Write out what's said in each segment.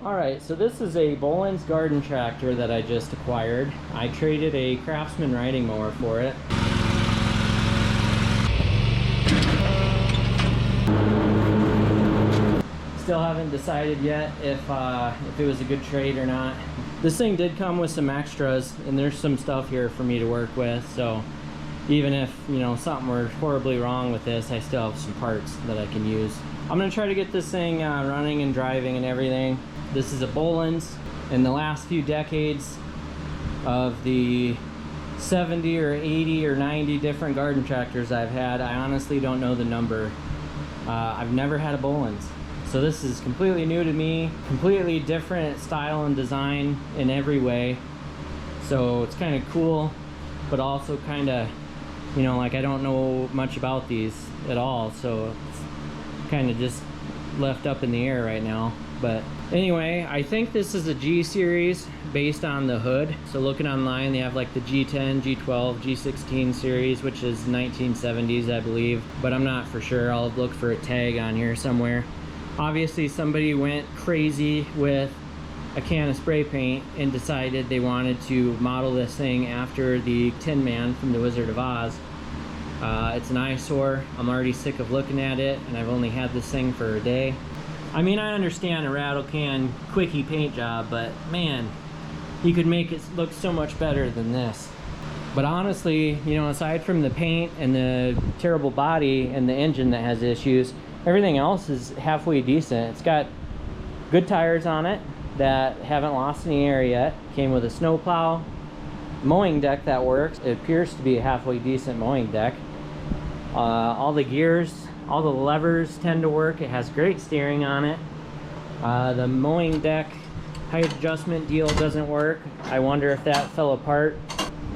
Alright, so this is a Bolens garden tractor that I just acquired. I traded a Craftsman riding mower for it. Still haven't decided yet if it was a good trade or not. This thing did come with some extras, and there's some stuff here for me to work with, so even if, you know, something were horribly wrong with this, I still have some parts that I can use. I'm gonna try to get this thing running and driving and everything. This is a Bolens. In the last few decades of the 70 or 80 or 90 different garden tractors I've had, I honestly don't know the number. I've never had a Bolens. So this is completely new to me, completely different style and design in every way. So it's kind of cool, but also kind of, you know, like I don't know much about these at all, so it's kind of just left up in the air right now. But anyway, I think this is a G series based on the hood. So looking online, they have like the G10, G12, G16 series, which is 1970s, I believe, but I'm not for sure. I'll look for a tag on here somewhere. Obviously somebody went crazy with a can of spray paint and decided they wanted to model this thing after the Tin Man from the Wizard of Oz. It's an eyesore. I'm already sick of looking at it, and I've only had this thing for a day. I mean, I understand a rattle can quickie paint job, but man, you could make it look so much better than this. But honestly, you know, aside from the paint and the terrible body and the engine that has issues, everything else is halfway decent. It's got good tires on it that haven't lost any air yet. Came with a snowplow, mowing deck that works. It appears to be a halfway decent mowing deck. All the gears, all the levers tend to work. It has great steering on it. The mowing deck height adjustment deal doesn't work. I wonder if that fell apart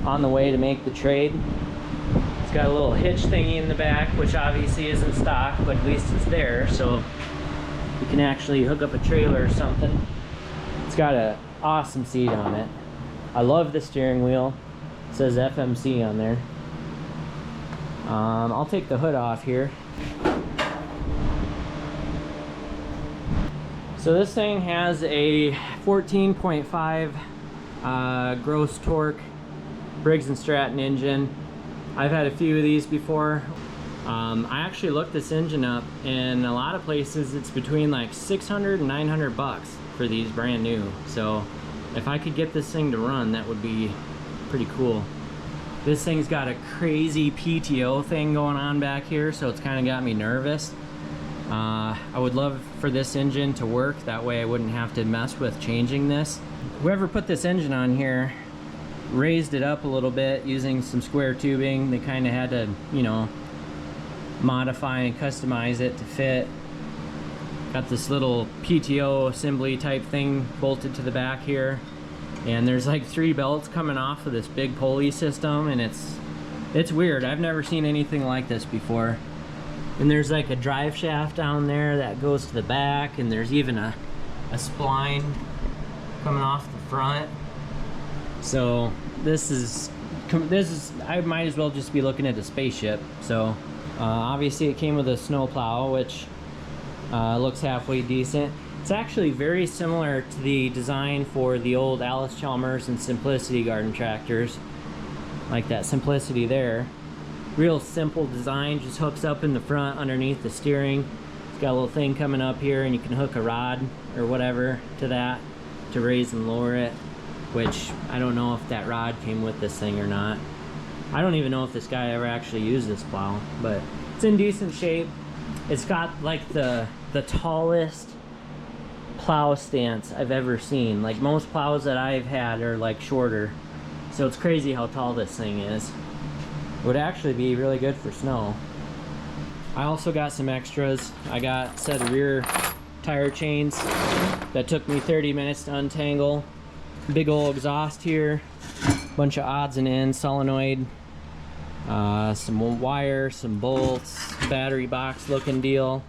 on the way to make the trade. It's got a little hitch thingy in the back, which obviously isn't stock, but at least it's there, so you can actually hook up a trailer or something. It's got an awesome seat on it. I love the steering wheel. It says FMC on there. I'll take the hood off here. So this thing has a 14.5 gross torque Briggs & Stratton engine. I've had a few of these before. I actually looked this engine up, and a lot of places it's between like 600 and 900 bucks for these brand new. So if I could get this thing to run, that would be pretty cool. This thing's got a crazy PTO thing going on back here, so it's kind of got me nervous. I would love for this engine to work, that way I wouldn't have to mess with changing this. Whoever put this engine on here raised it up a little bit using some square tubing. They kind of had to, you know, modify and customize it to fit. Got this little PTO assembly type thing bolted to the back here, and there's like 3 belts coming off of this big pulley system, and it's weird. I've never seen anything like this before. And there's like a drive shaft down there that goes to the back, and there's even a spline coming off the front. So this is I might as well just be looking at a spaceship. So obviously it came with a snowplow, which looks halfway decent. It's actually very similar to the design for the old Alice Chalmers and Simplicity garden tractors, like that Simplicity there. Real simple design, just hooks up in the front underneath the steering. It's got a little thing coming up here, and you can hook a rod or whatever to that to raise and lower it, which I don't know if that rod came with this thing or not. I don't even know if this guy ever actually used this plow, but it's in decent shape. It's got like the tallest plow stance I've ever seen. Like most plows that I've had are like shorter, so it's crazy how tall this thing is. It would actually be really good for snow. I also got some extras. I got a set of rear tire chains that took me 30 minutes to untangle. Big old exhaust here, bunch of odds and ends, solenoid, some wire, some bolts, battery box looking deal.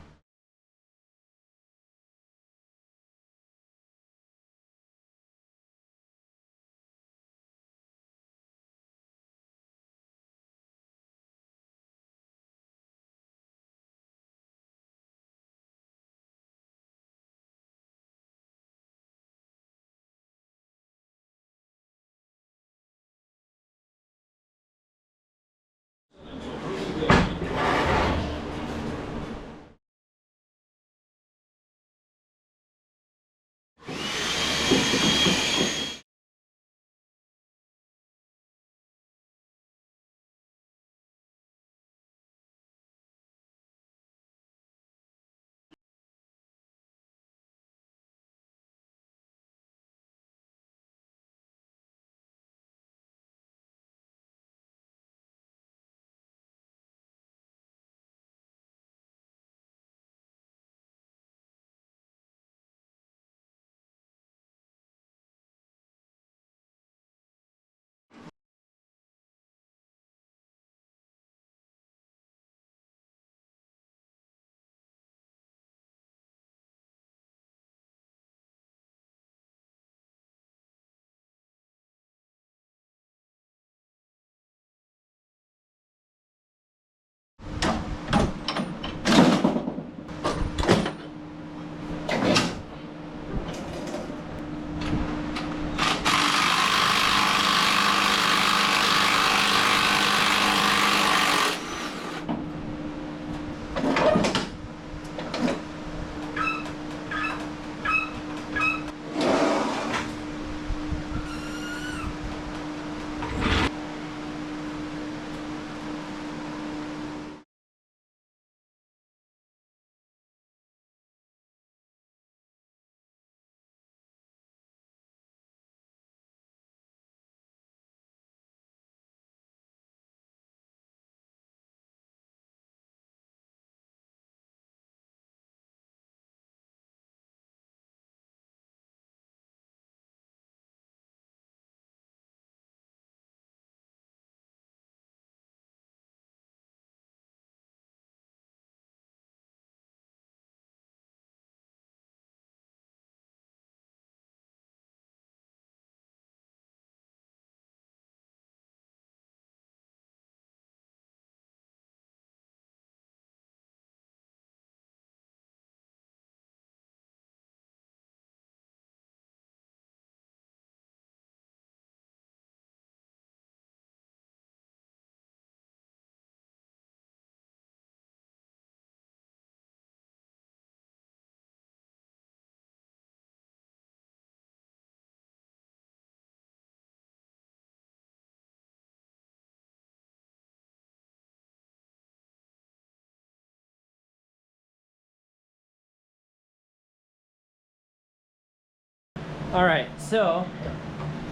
All right, so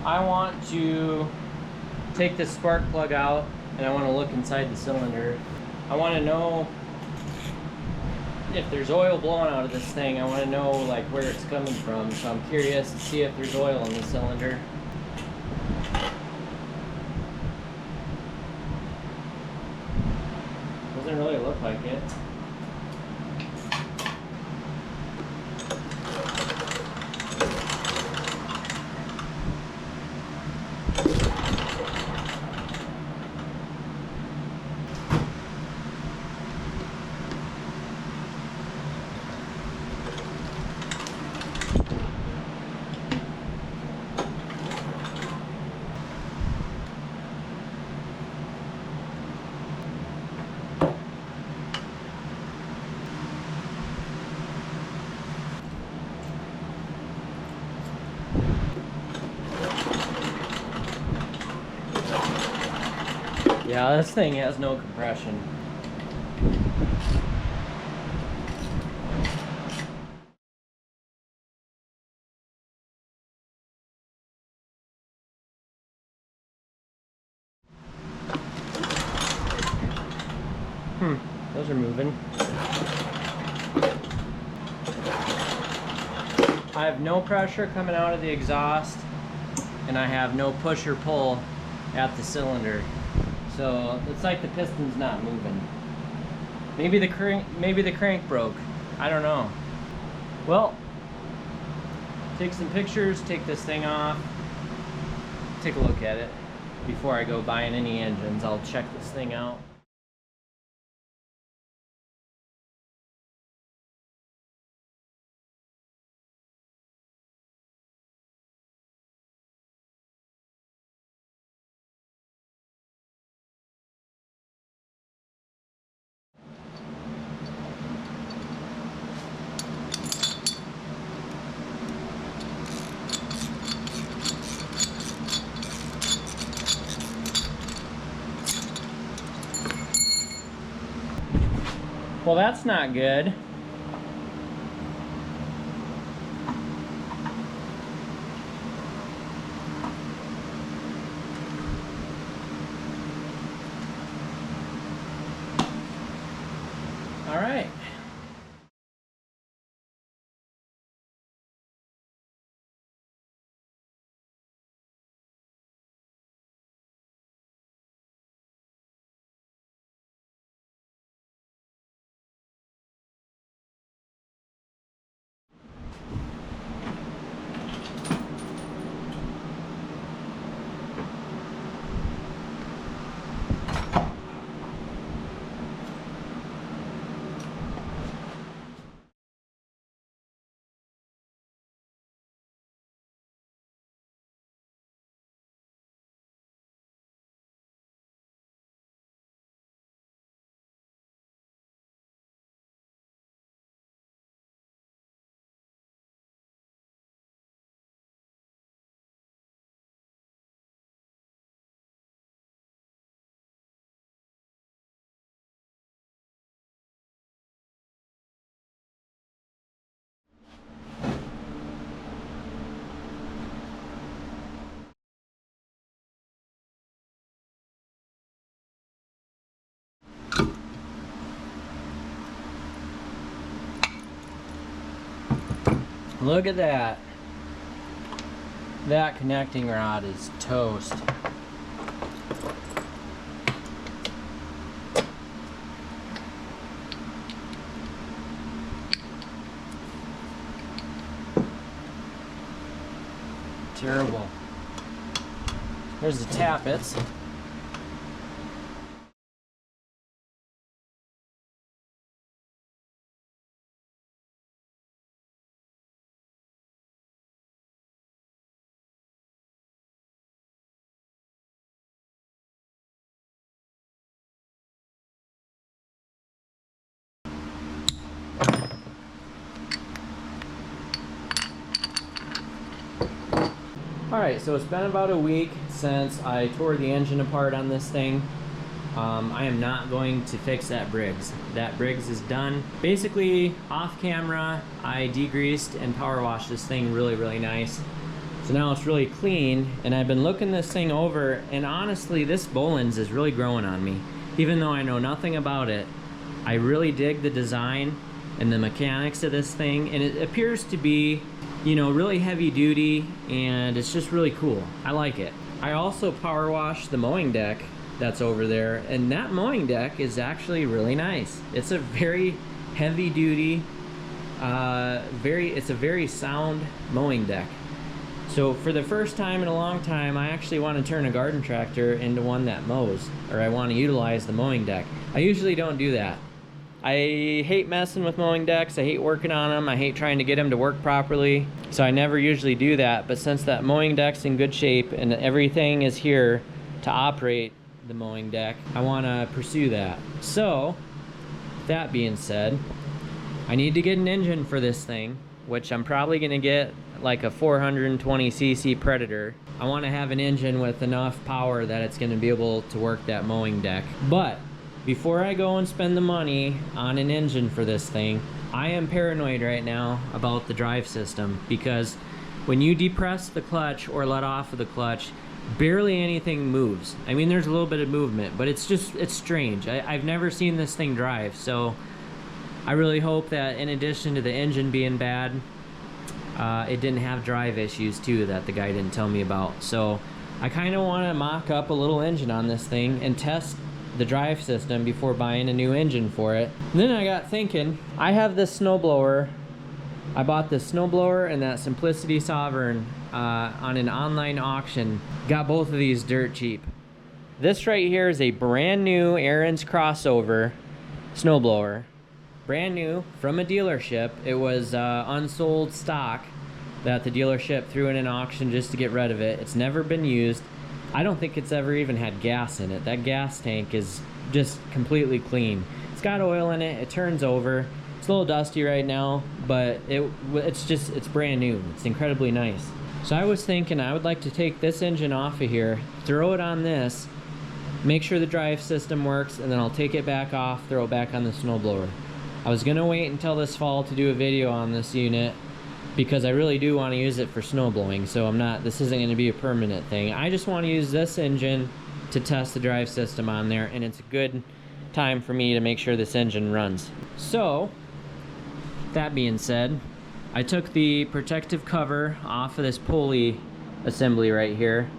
I want to take this spark plug out and I want to look inside the cylinder. I want to know if there's oil blowing out of this thing. I want to know like where it's coming from. So I'm curious to see if there's oil in the cylinder. Doesn't really look like it. Yeah, this thing has no compression. Those are moving. I have no pressure coming out of the exhaust, and I have no push or pull at the cylinder. So it's like the piston's not moving. Maybe the crank broke. I don't know. Well, take some pictures, take this thing off, take a look at it before I go buying any engines. I'll check this thing out. Well, that's not good. All right. Look at that. That connecting rod is toast. Terrible. There's the tappets. Alright, so it's been about a week since I tore the engine apart on this thing. I am not going to fix that Briggs. That Briggs is done. Basically, off camera, I degreased and power washed this thing really, really nice. So now it's really clean, and I've been looking this thing over, and honestly, this Bolens is really growing on me. Even though I know nothing about it, I really dig the design and the mechanics of this thing, and it appears to be, you know, really heavy duty, and it's just really cool. I like it. I also power washed the mowing deck that's over there, and that mowing deck is actually really nice. It's a very heavy duty, it's a very sound mowing deck. So for the first time in a long time, I actually want to turn a garden tractor into one that mows, or I want to utilize the mowing deck. I usually don't do that. I hate messing with mowing decks. I hate working on them. I hate trying to get them to work properly. So I never usually do that. But since that mowing deck's in good shape and everything is here to operate the mowing deck, I want to pursue that. So that being said, I need to get an engine for this thing, which I'm probably going to get like a 420cc Predator. I want to have an engine with enough power that it's going to be able to work that mowing deck. But before I go and spend the money on an engine for this thing, I am paranoid right now about the drive system, because when you depress the clutch or let off of the clutch, barely anything moves. I mean, there's a little bit of movement, but it's strange. I've never seen this thing drive, so I really hope that in addition to the engine being bad, it didn't have drive issues too that the guy didn't tell me about. So I kind of want to mock up a little engine on this thing and test the drive system before buying a new engine for it. And then I got thinking, I have this snowblower. I bought this snowblower and that Simplicity Sovereign on an online auction. Got both of these dirt cheap. This right here is a brand new Aaron's crossover snowblower. Brand new from a dealership. It was unsold stock that the dealership threw in an auction just to get rid of it. It's never been used. I don't think it's ever even had gas in it. That gas tank is just completely clean. It's got oil in it. It turns over. It's a little dusty right now, but it's brand new. It's incredibly nice. So I was thinking I would like to take this engine off of here, throw it on this, make sure the drive system works, and then I'll take it back off, throw it back on the snowblower. I was gonna wait until this fall to do a video on this unit because I really do want to use it for snow blowing, so this isn't gonna be a permanent thing. I just want to use this engine to test the drive system on there, and it's a good time for me to make sure this engine runs. So, that being said, I took the protective cover off of this pulley assembly right here.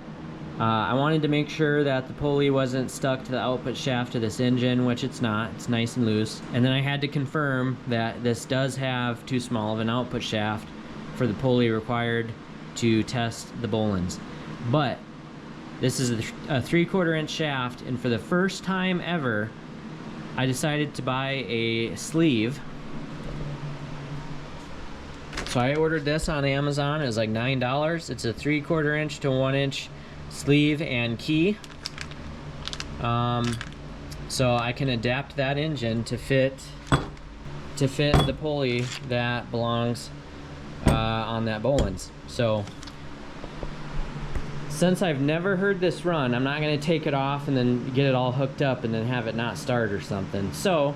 I wanted to make sure that the pulley wasn't stuck to the output shaft of this engine, which it's not. It's nice and loose. And then I had to confirm that this does have too small of an output shaft for the pulley required to test the Bolens. But this is a 3/4 inch shaft, and for the first time ever, I decided to buy a sleeve. So I ordered this on Amazon. It was like $9. It's a 3/4 inch to 1 inch sleeve and key, so I can adapt that engine to fit the pulley that belongs on that Bolens. So since I've never heard this run, I'm not going to take it off and then get it all hooked up and then have it not start or something. So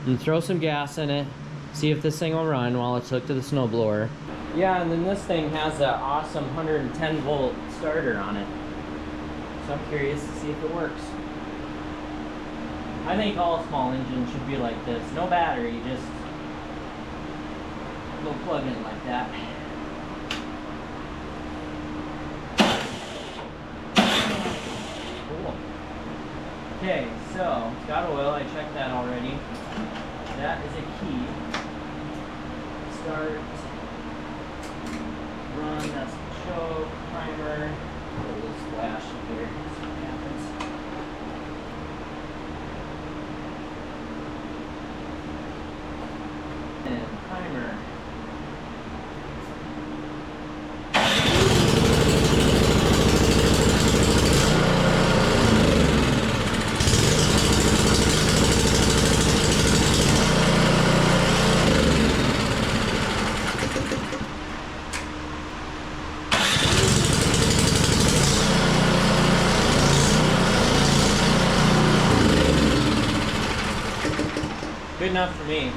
I'm going to throw some gas in it, see if this thing will run while it's hooked to the snowblower. Yeah, and then this thing has an awesome 110 volt starter on it. So I'm curious to see if it works. I think all small engines should be like this. No battery, just a little plug in like that. Cool. Okay, so it's got oil. I checked that already. That is a key. Start, run, that's the choke, primer. A little splash here. See what happens. And primer. Good enough for me.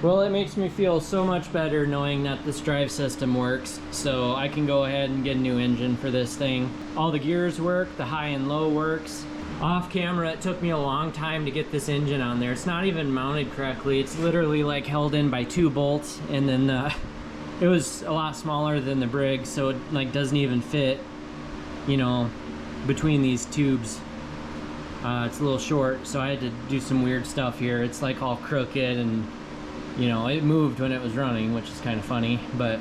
Well, it makes me feel so much better knowing that this drive system works, so I can go ahead and get a new engine for this thing. All the gears work, the high and low works. Off camera, it took me a long time to get this engine on there. It's not even mounted correctly. It's literally like held in by 2 bolts, and then it was a lot smaller than the Briggs, so it like doesn't even fit, you know, between these tubes. It's a little short, so I had to do some weird stuff here. It's like all crooked, and you know, it moved when it was running, which is kind of funny, but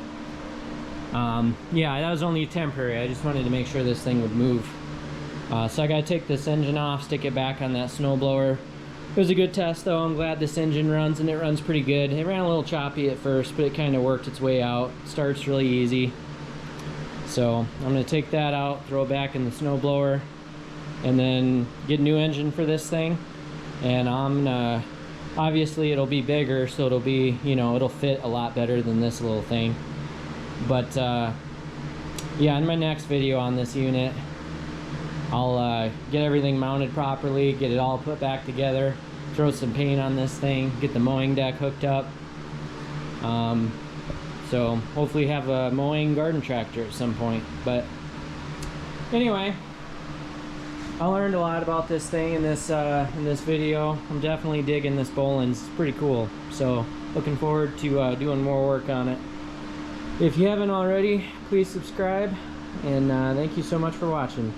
yeah, that was only temporary. I just wanted to make sure this thing would move. So I gotta take this engine off, stick it back on that snowblower. It was a good test though. I'm glad this engine runs, and it runs pretty good. It ran a little choppy at first, but it kind of worked its way out. Starts really easy. So I'm gonna take that out, throw it back in the snowblower, and then get a new engine for this thing. And I'm gonna, obviously it'll be bigger, so it'll be, you know, it'll fit a lot better than this little thing. But yeah, in my next video on this unit, I'll get everything mounted properly, get it all put back together, throw some paint on this thing, get the mowing deck hooked up. So hopefully have a mowing garden tractor at some point. But anyway, I learned a lot about this thing in this video. I'm definitely digging this Bolens. It's pretty cool. So looking forward to doing more work on it. If you haven't already, please subscribe, and thank you so much for watching.